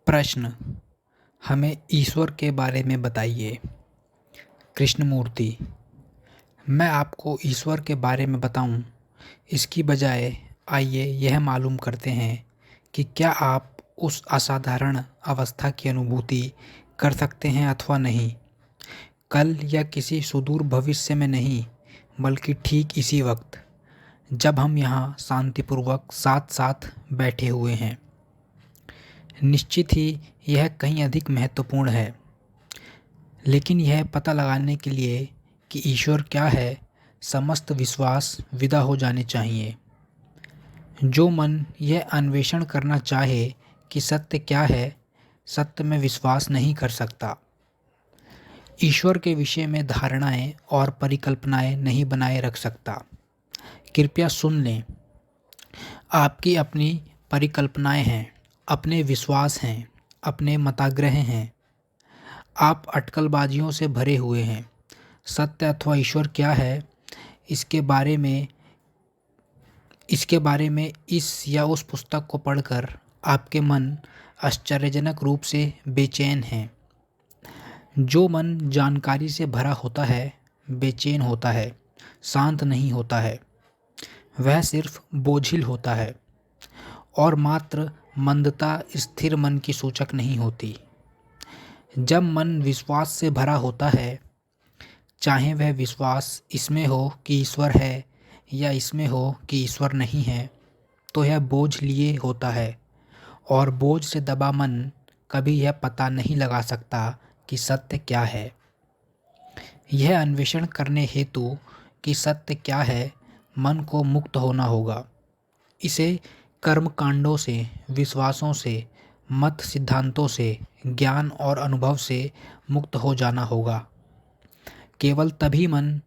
प्रश्न: हमें ईश्वर के बारे में बताइए। कृष्णमूर्ति: मैं आपको ईश्वर के बारे में बताऊं, इसकी बजाय आइए यह मालूम करते हैं कि क्या आप उस असाधारण अवस्था की अनुभूति कर सकते हैं अथवा नहीं। कल या किसी सुदूर भविष्य में नहीं, बल्कि ठीक इसी वक्त, जब हम यहाँ शांतिपूर्वक साथ साथ बैठे हुए हैं। निश्चित ही यह कहीं अधिक महत्वपूर्ण है, लेकिन यह पता लगाने के लिए कि ईश्वर क्या है, समस्त विश्वास विदा हो जाने चाहिए। जो मन यह अन्वेषण करना चाहे कि सत्य क्या है, सत्य में विश्वास नहीं कर सकता। ईश्वर के विषय में धारणाएं और परिकल्पनाएं नहीं बनाए रख सकता। कृपया सुन लें, आपकी अपनी परिकल्पनाएं हैं, अपने विश्वास हैं, अपने मताग्रह हैं। आप अटकलबाजियों से भरे हुए हैं। सत्य अथवा ईश्वर क्या है, इसके बारे में इस या उस पुस्तक को पढ़कर आपके मन आश्चर्यजनक रूप से बेचैन हैं। जो मन जानकारी से भरा होता है, बेचैन होता है, शांत नहीं होता है। वह सिर्फ बोझिल होता है और मात्र मंदता स्थिर मन की सूचक नहीं होती। जब मन विश्वास से भरा होता है, चाहे वह विश्वास इसमें हो कि ईश्वर है या इसमें हो कि ईश्वर नहीं है, तो यह बोझ लिए होता है, और बोझ से दबा मन कभी यह पता नहीं लगा सकता कि सत्य क्या है। यह अन्वेषण करने हेतु कि सत्य क्या है, मन को मुक्त होना होगा। इसे कर्मकांडों से, विश्वासों से, मत सिद्धांतों से, ज्ञान और अनुभव से मुक्त हो जाना होगा। केवल तभी मन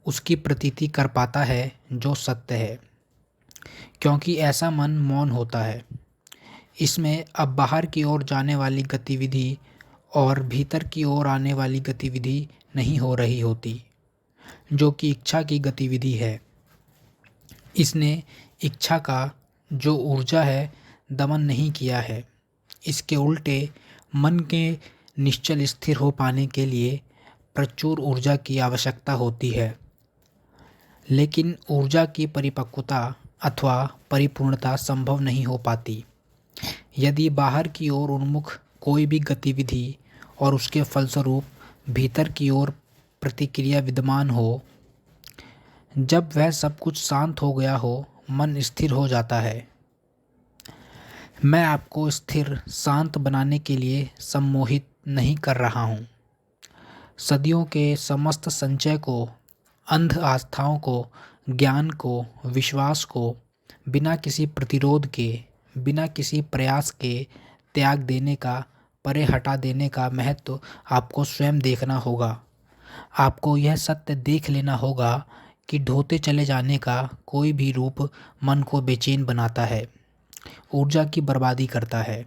उसकी प्रतीति कर पाता है जो सत्य है, क्योंकि ऐसा मन मौन होता है। इसमें अब बाहर की ओर जाने वाली गतिविधि और भीतर की ओर आने वाली गतिविधि नहीं हो रही होती, जो कि इच्छा की गतिविधि है। इसने इच्छा का जो ऊर्जा है दमन नहीं किया है। इसके उल्टे मन के निश्चल स्थिर हो पाने के लिए प्रचुर ऊर्जा की आवश्यकता होती है। लेकिन ऊर्जा की परिपक्वता अथवा परिपूर्णता संभव नहीं हो पाती यदि बाहर की ओर उन्मुख कोई भी गतिविधि और उसके फलस्वरूप भीतर की ओर प्रतिक्रिया विद्यमान हो। जब वह सब कुछ शांत हो गया हो, मन स्थिर हो जाता है। मैं आपको स्थिर, शांत बनाने के लिए सम्मोहित नहीं कर रहा हूँ। सदियों के समस्त संचय को, अंध आस्थाओं को, ज्ञान को, विश्वास को बिना किसी प्रतिरोध के, बिना किसी प्रयास के त्याग देने का, परे हटा देने का महत्व आपको स्वयं देखना होगा। आपको यह सत्य देख लेना होगा कि ढोते चले जाने का कोई भी रूप मन को बेचैन बनाता है, ऊर्जा की बर्बादी करता है।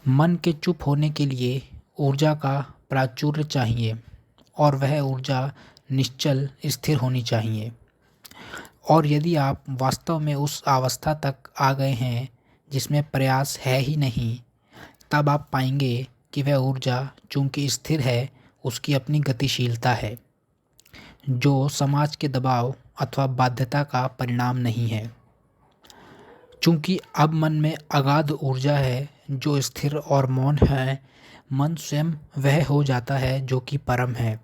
मन के चुप होने के लिए ऊर्जा का प्राचुर्य चाहिए, और वह ऊर्जा निश्चल स्थिर होनी चाहिए। और यदि आप वास्तव में उस अवस्था तक आ गए हैं जिसमें प्रयास है ही नहीं, तब आप पाएंगे कि वह ऊर्जा चूंकि स्थिर है, उसकी अपनी गतिशीलता है, जो समाज के दबाव अथवा बाध्यता का परिणाम नहीं है। चूंकि अब मन में अगाध ऊर्जा है जो स्थिर और मौन है, मन स्वयं वह हो जाता है जो कि परम है।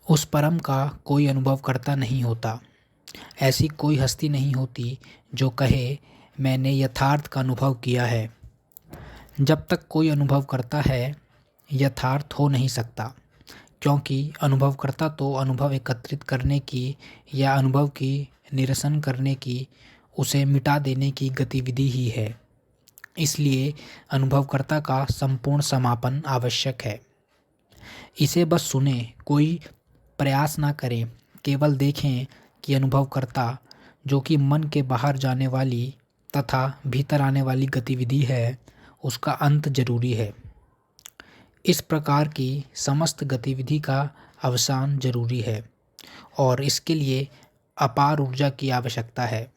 उस परम का कोई अनुभव करता नहीं होता। ऐसी कोई हस्ती नहीं होती जो कहे मैंने यथार्थ का अनुभव किया है। जब तक कोई अनुभव करता है, यथार्थ हो नहीं सकता, क्योंकि अनुभवकर्ता तो अनुभव एकत्रित करने की या अनुभव की निरसन करने की, उसे मिटा देने की गतिविधि ही है। इसलिए अनुभवकर्ता का संपूर्ण समापन आवश्यक है। इसे बस सुने, कोई प्रयास ना करें, केवल देखें कि अनुभवकर्ता, जो कि मन के बाहर जाने वाली तथा भीतर आने वाली गतिविधि है, उसका अंत जरूरी है। इस प्रकार की समस्त गतिविधि का अवसान जरूरी है, और इसके लिए अपार ऊर्जा की आवश्यकता है,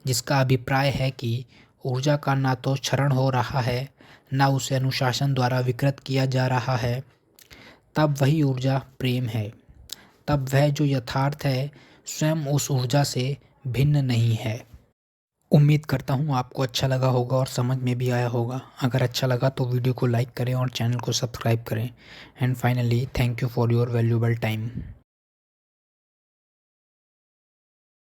जिसका अभिप्राय है कि ऊर्जा का ना तो क्षरण हो रहा है, ना उसे अनुशासन द्वारा विकृत किया जा रहा है, तब वही ऊर्जा प्रेम है। तब वह जो यथार्थ है स्वयं उस ऊर्जा से भिन्न नहीं है। उम्मीद करता हूँ आपको अच्छा लगा होगा और समझ में भी आया होगा। अगर अच्छा लगा तो वीडियो को लाइक करें और चैनल को सब्सक्राइब करें। And finally thank you for your valuable time.